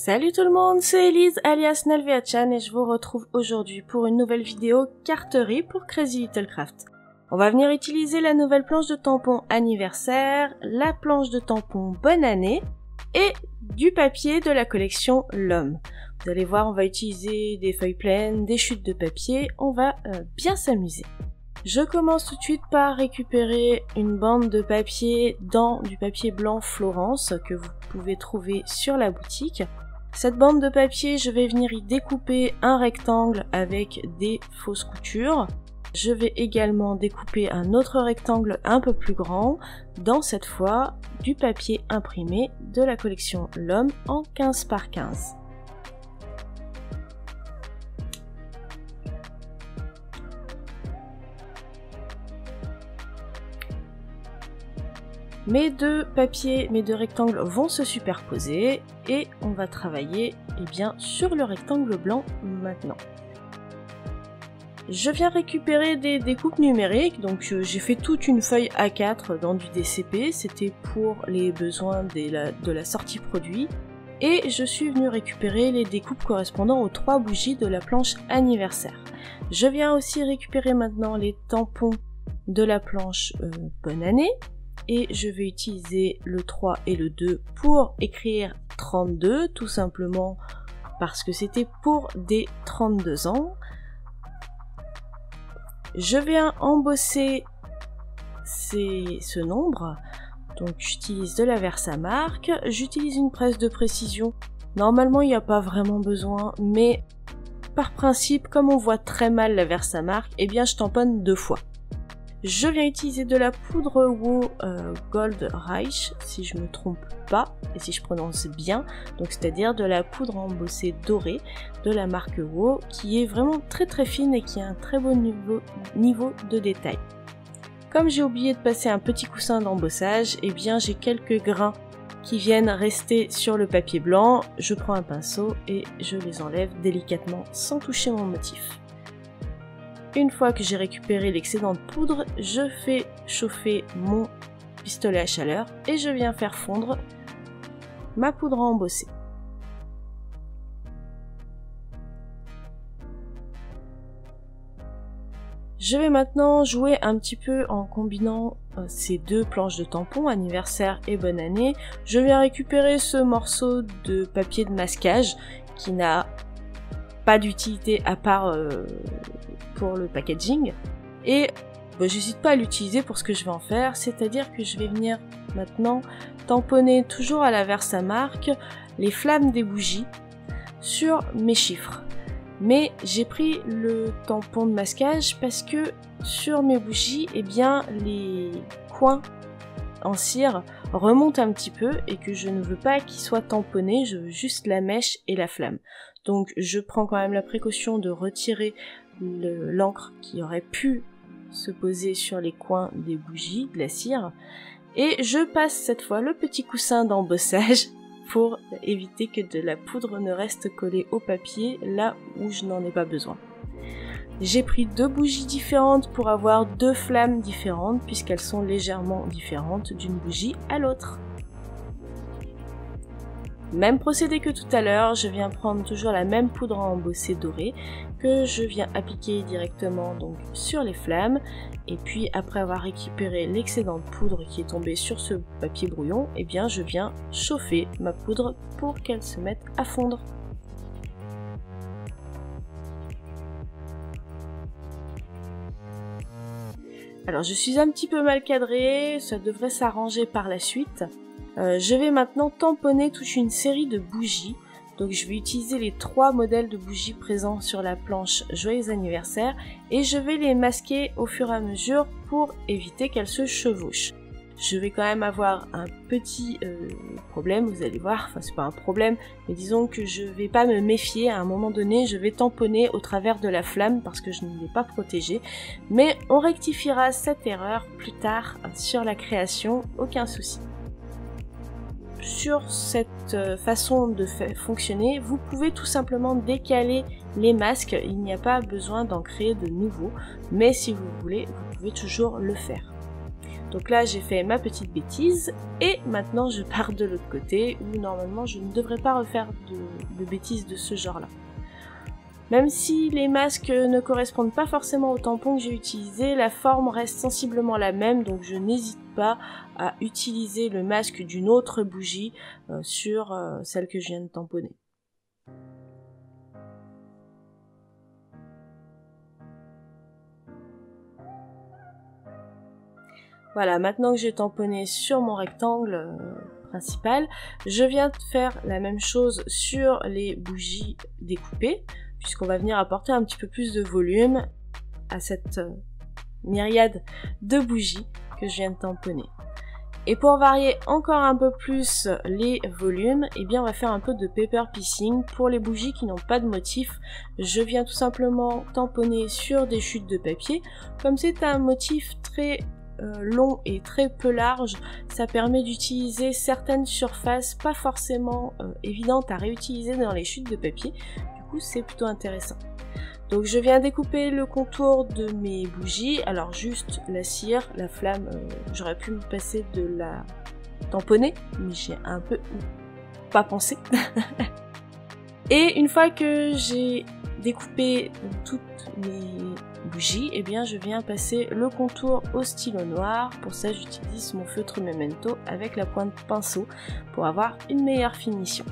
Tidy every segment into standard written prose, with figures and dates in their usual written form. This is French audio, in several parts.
Salut tout le monde, c'est Elise alias Nalveachan et je vous retrouve aujourd'hui pour une nouvelle vidéo carterie pour Crazy Little Craft. On va venir utiliser la nouvelle planche de tampon anniversaire, la planche de tampon bonne année et du papier de la collection L'Homme. Vous allez voir, on va utiliser des feuilles pleines, des chutes de papier, on va bien s'amuser. Je commence tout de suite par récupérer une bande de papier dans du papier blanc Florence que vous pouvez trouver sur la boutique. Cette bande de papier, je vais venir y découper un rectangle avec des fausses coutures. Je vais également découper un autre rectangle un peu plus grand, dans cette fois du papier imprimé de la collection L'Homme en 15 par 15. Mes deux rectangles vont se superposer et on va travailler sur le rectangle blanc maintenant. Je viens récupérer des découpes numériques, donc j'ai fait toute une feuille A4 dans du DCP, c'était pour les besoins de la sortie produit. Et je suis venue récupérer les découpes correspondant aux 3 bougies de la planche anniversaire. Je viens aussi récupérer maintenant les tampons de la planche bonne année. Et je vais utiliser le 3 et le 2 pour écrire 32, tout simplement parce que c'était pour des 32 ans. Je viens embosser ce nombre, donc j'utilise de la Versamark, j'utilise une presse de précision. Normalement il n'y a pas vraiment besoin, mais par principe, comme on voit très mal la Versamark, eh bien je tamponne 2 fois. Je viens utiliser de la poudre WOW Gold Reich, si je me trompe pas, et si je prononce bien, donc c'est-à-dire de la poudre embossée dorée de la marque WOW, qui est vraiment très fine et qui a un très bon niveau de détail. Comme j'ai oublié de passer un petit coussin d'embossage, eh bien j'ai quelques grains qui viennent rester sur le papier blanc, je prends un pinceau et je les enlève délicatement sans toucher mon motif. Une fois que j'ai récupéré l'excédent de poudre, je fais chauffer mon pistolet à chaleur et je viens faire fondre ma poudre à embosser. Je vais maintenant jouer un petit peu en combinant ces deux planches de tampons, anniversaire et bonne année. Je viens récupérer ce morceau de papier de masquage qui n'a pas d'utilité à part pour le packaging et j'hésite pas à l'utiliser pour ce que je vais en faire, c'est-à-dire que je vais venir maintenant tamponner toujours à la Versamark les flammes des bougies sur mes chiffres. Mais j'ai pris le tampon de masquage parce que sur mes bougies, eh bien les coins en cire remontent un petit peu et que je ne veux pas qu'ils soient tamponnés, je veux juste la mèche et la flamme. Donc je prends quand même la précaution de retirer l'encre qui aurait pu se poser sur les coins des bougies, de la cire, et je passe cette fois le petit coussin d'embossage pour éviter que de la poudre ne reste collée au papier là où je n'en ai pas besoin. J'ai pris 2 bougies différentes pour avoir 2 flammes différentes puisqu'elles sont légèrement différentes d'une bougie à l'autre. Même procédé que tout à l'heure, je viens prendre toujours la même poudre à embosser dorée que je viens appliquer directement donc sur les flammes, et puis après avoir récupéré l'excédent de poudre qui est tombé sur ce papier brouillon, eh bien je viens chauffer ma poudre pour qu'elle se mette à fondre. Alors je suis un petit peu mal cadrée, ça devrait s'arranger par la suite. Je vais maintenant tamponner toute une série de bougies. Donc je vais utiliser les 3 modèles de bougies présents sur la planche Joyeux anniversaire et je vais les masquer au fur et à mesure pour éviter qu'elles se chevauchent. Je vais quand même avoir un petit problème, vous allez voir, enfin c'est pas un problème, mais disons que je vais pas me méfier, à un moment donné je vais tamponner au travers de la flamme parce que je ne l'ai pas protégée, mais on rectifiera cette erreur plus tard sur la création, aucun souci. Sur cette façon de fonctionner, vous pouvez tout simplement décaler les masques, il n'y a pas besoin d'en créer de nouveaux, mais si vous voulez, vous pouvez toujours le faire. Donc là j'ai fait ma petite bêtise et maintenant je pars de l'autre côté où normalement je ne devrais pas refaire de bêtises de ce genre là. Même si les masques ne correspondent pas forcément au tampon que j'ai utilisé, la forme reste sensiblement la même, donc je n'hésite pas à utiliser le masque d'une autre bougie sur celle que je viens de tamponner. Voilà, maintenant que j'ai tamponné sur mon rectangle principal, je viens de faire la même chose sur les bougies découpées, puisqu'on va venir apporter un petit peu plus de volume à cette myriade de bougies que je viens de tamponner. Et pour varier encore un peu plus les volumes, eh bien on va faire un peu de paper piecing. Pour les bougies qui n'ont pas de motif, je viens tout simplement tamponner sur des chutes de papier. Comme c'est un motif très long et très peu large, ça permet d'utiliser certaines surfaces pas forcément évidentes à réutiliser dans les chutes de papier. Du coup c'est plutôt intéressant. Donc je viens découper le contour de mes bougies. Alors juste la cire, la flamme, j'aurais pu me passer de la tamponner, mais j'ai un peu pas pensé. Et une fois que j'ai découpé toutes mes bougies, eh bien je viens passer le contour au stylo noir. Pour ça j'utilise mon feutre Memento avec la pointe pinceau pour avoir une meilleure finition.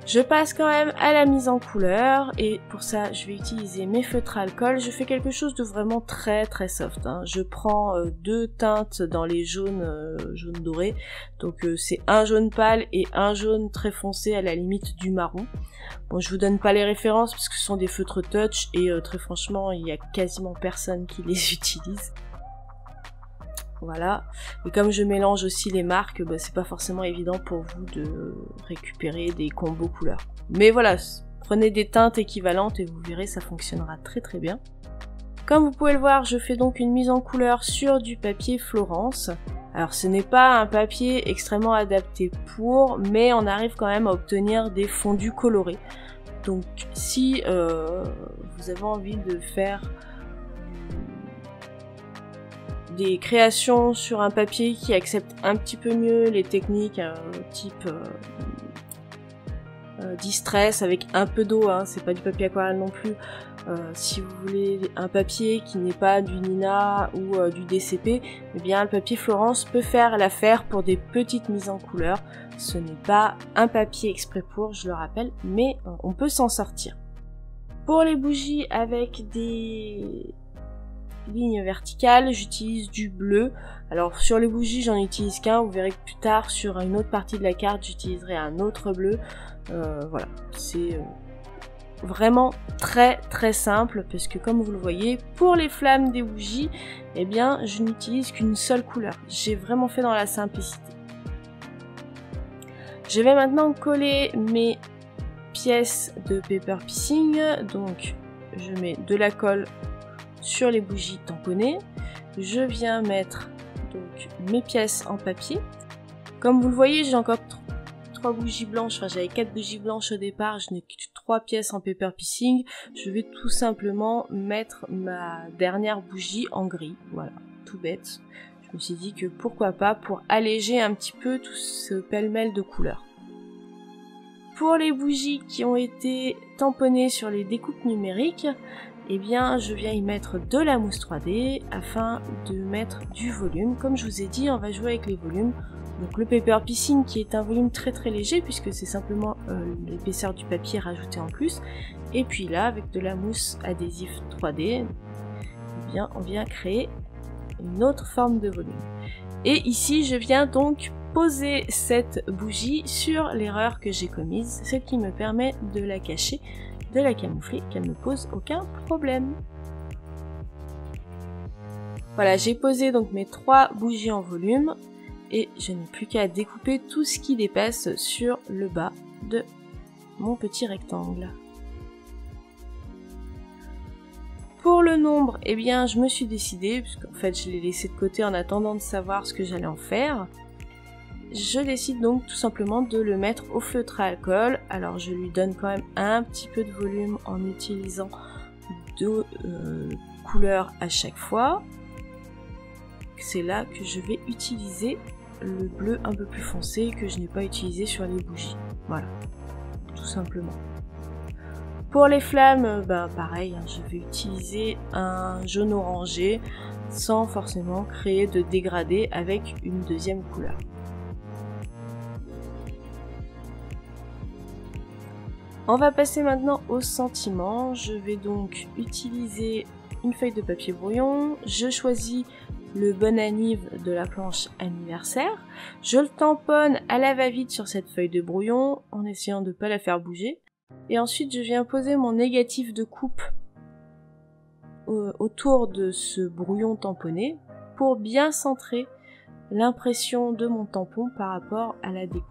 Je passe quand même à la mise en couleur et pour ça je vais utiliser mes feutres à alcool. Je fais quelque chose de vraiment très soft, hein. Je prends deux teintes dans les jaunes, jaune doré, donc c'est un jaune pâle et un jaune très foncé à la limite du marron. Bon, je vous donne pas les références parce que ce sont des feutres touch et très franchement il y a quasiment personne qui les utilise. Voilà, et comme je mélange aussi les marques, bah, c'est pas forcément évident pour vous de récupérer des combos couleurs. Mais voilà, prenez des teintes équivalentes et vous verrez, ça fonctionnera très bien. Comme vous pouvez le voir, je fais donc une mise en couleur sur du papier Florence. Alors ce n'est pas un papier extrêmement adapté pour, mais on arrive quand même à obtenir des fondus colorés. Donc si vous avez envie de faire des créations sur un papier qui accepte un petit peu mieux les techniques type distress avec un peu d'eau, hein, c'est pas du papier aquarelle non plus. Si vous voulez un papier qui n'est pas du Nina ou du DCP, eh bien le papier Florence peut faire l'affaire pour des petites mises en couleur. Ce n'est pas un papier exprès pour, je le rappelle, mais on peut s'en sortir. Pour les bougies avec des lignes verticales, j'utilise du bleu. Alors sur les bougies j'en utilise qu'un, vous verrez que plus tard sur une autre partie de la carte j'utiliserai un autre bleu. Voilà, c'est vraiment très simple parce que comme vous le voyez, pour les flammes des bougies, eh bien je n'utilise qu'une seule couleur. J'ai vraiment fait dans la simplicité. Je vais maintenant coller mes pièces de paper piecing, donc je mets de la colle sur les bougies tamponnées. Je viens mettre donc mes pièces en papier. Comme vous le voyez, j'ai encore 3 bougies blanches, enfin j'avais 4 bougies blanches au départ, je n'ai que 3 pièces en paper piecing. Je vais tout simplement mettre ma dernière bougie en gris, voilà, tout bête. Je me suis dit que pourquoi pas pour alléger un petit peu tout ce pêle-mêle de couleurs. Pour les bougies qui ont été tamponnées sur les découpes numériques, eh bien je viens y mettre de la mousse 3D afin de mettre du volume. Comme je vous ai dit, on va jouer avec les volumes. Donc le paper piecing qui est un volume très léger puisque c'est simplement l'épaisseur du papier rajoutée en plus. Et puis là, avec de la mousse adhésive 3D, eh bien on vient créer une autre forme de volume. Et ici, je viens donc poser cette bougie sur l'erreur que j'ai commise, ce qui me permet de la cacher, de la camoufler, qu'elle ne pose aucun problème. Voilà, j'ai posé donc mes 3 bougies en volume et je n'ai plus qu'à découper tout ce qui dépasse sur le bas de mon petit rectangle. Pour le nombre, eh bien je me suis décidée, puisqu'en fait je l'ai laissé de côté en attendant de savoir ce que j'allais en faire. Je décide donc tout simplement de le mettre au feutre à alcool. Alors je lui donne quand même un petit peu de volume en utilisant 2 couleurs à chaque fois. c'est là que je vais utiliser le bleu un peu plus foncé que je n'ai pas utilisé sur les bougies. Voilà, tout simplement. Pour les flammes, pareil, je vais utiliser un jaune orangé sans forcément créer de dégradé avec une deuxième couleur. On va passer maintenant au sentiment. Je vais donc utiliser une feuille de papier brouillon. Je choisis le bon anniv de la planche anniversaire. Je le tamponne à la va-vite sur cette feuille de brouillon en essayant de ne pas la faire bouger. Et ensuite, je viens poser mon négatif de coupe autour de ce brouillon tamponné pour bien centrer l'impression de mon tampon par rapport à la découpe.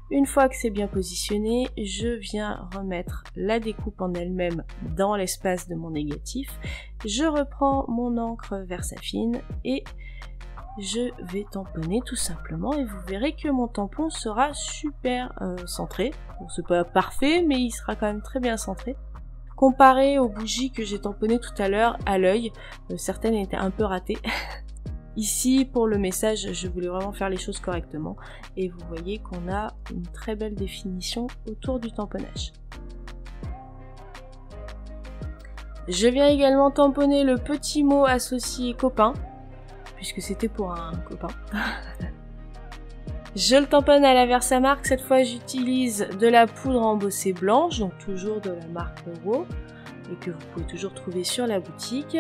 Une fois que c'est bien positionné, je viens remettre la découpe en elle-même dans l'espace de mon négatif. Je reprends mon encre Versafine et je vais tamponner tout simplement et vous verrez que mon tampon sera super centré. Bon, c'est pas parfait, mais il sera quand même très bien centré. Comparé aux bougies que j'ai tamponnées tout à l'heure à l'œil, certaines étaient un peu ratées. Ici, pour le message, je voulais vraiment faire les choses correctement et vous voyez qu'on a une très belle définition autour du tamponnage. Je viens également tamponner le petit mot associé copain, puisque c'était pour un copain. Je le tamponne à la Versamark, cette fois j'utilise de la poudre embossée blanche, donc toujours de la marque Euro, et que vous pouvez toujours trouver sur la boutique.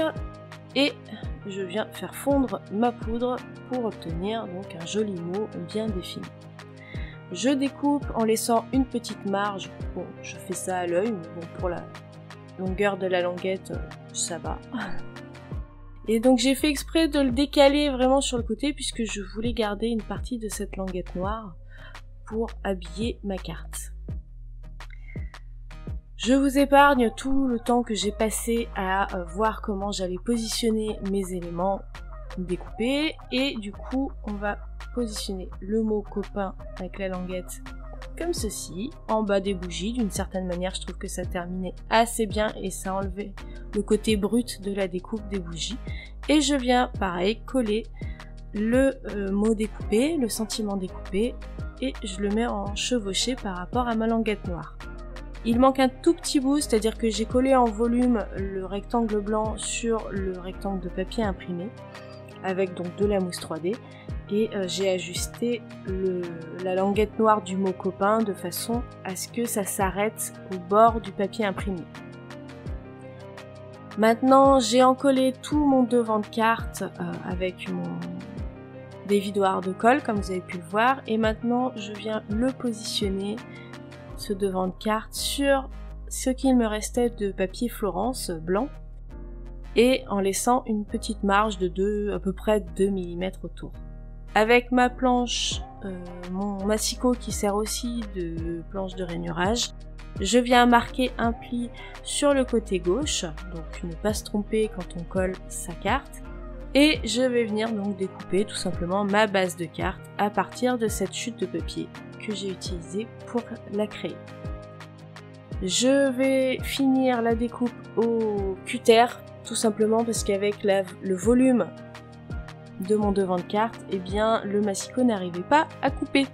Et je viens faire fondre ma poudre pour obtenir donc un joli mot bien défini. Je découpe en laissant une petite marge. Bon, je fais ça à l'œil, mais bon, pour la longueur de la languette, ça va. Et donc j'ai fait exprès de le décaler vraiment sur le côté puisque je voulais garder une partie de cette languette noire pour habiller ma carte. Je vous épargne tout le temps que j'ai passé à voir comment j'allais positionner mes éléments découpés et du coup on va positionner le mot copain avec la languette comme ceci, en bas des bougies. D'une certaine manière je trouve que ça terminait assez bien et ça enlevait le côté brut de la découpe des bougies. Et je viens pareil coller le mot découpé, le sentiment découpé et je le mets en chevauché par rapport à ma languette noire. Il manque un tout petit bout, c'est-à-dire que j'ai collé en volume le rectangle blanc sur le rectangle de papier imprimé avec donc de la mousse 3D et j'ai ajusté la languette noire du mot copain de façon à ce que ça s'arrête au bord du papier imprimé. Maintenant j'ai encollé tout mon devant de carte avec mon dévidoir de colle comme vous avez pu le voir et maintenant je viens le positionner ce devant de carte sur ce qu'il me restait de papier Florence blanc et en laissant une petite marge de à peu près 2 mm autour. Avec ma planche, mon massicot qui sert aussi de planche de rainurage, je viens marquer un pli sur le côté gauche, donc ne pas se tromper quand on colle sa carte. Et je vais venir donc découper tout simplement ma base de carte à partir de cette chute de papier que j'ai utilisée pour la créer. Je vais finir la découpe au cutter tout simplement parce qu'avec le volume de mon devant de carte, eh bien le massicot n'arrivait pas à couper.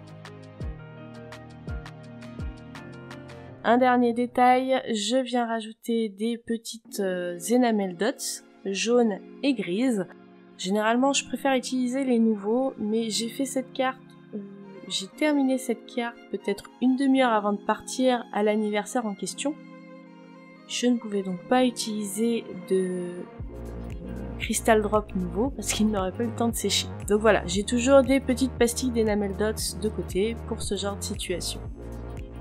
Un dernier détail, je viens rajouter des petites enamel dots jaunes et grises. Généralement je préfère utiliser les nouveaux, mais j'ai fait cette carte, j'ai terminé cette carte peut-être une demi-heure avant de partir à l'anniversaire en question. Je ne pouvais donc pas utiliser de Crystal Drop nouveau parce qu'il n'aurait pas eu le temps de sécher. Donc voilà, j'ai toujours des petites pastilles d'enamel dots de côté pour ce genre de situation.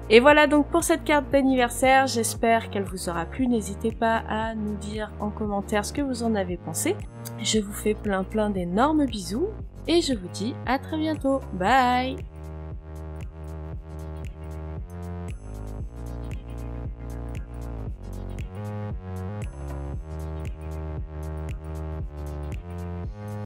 Et voilà donc pour cette carte d'anniversaire, j'espère qu'elle vous aura plu. N'hésitez pas à nous dire en commentaire ce que vous en avez pensé. Je vous fais plein d'énormes bisous et je vous dis à très bientôt. Bye!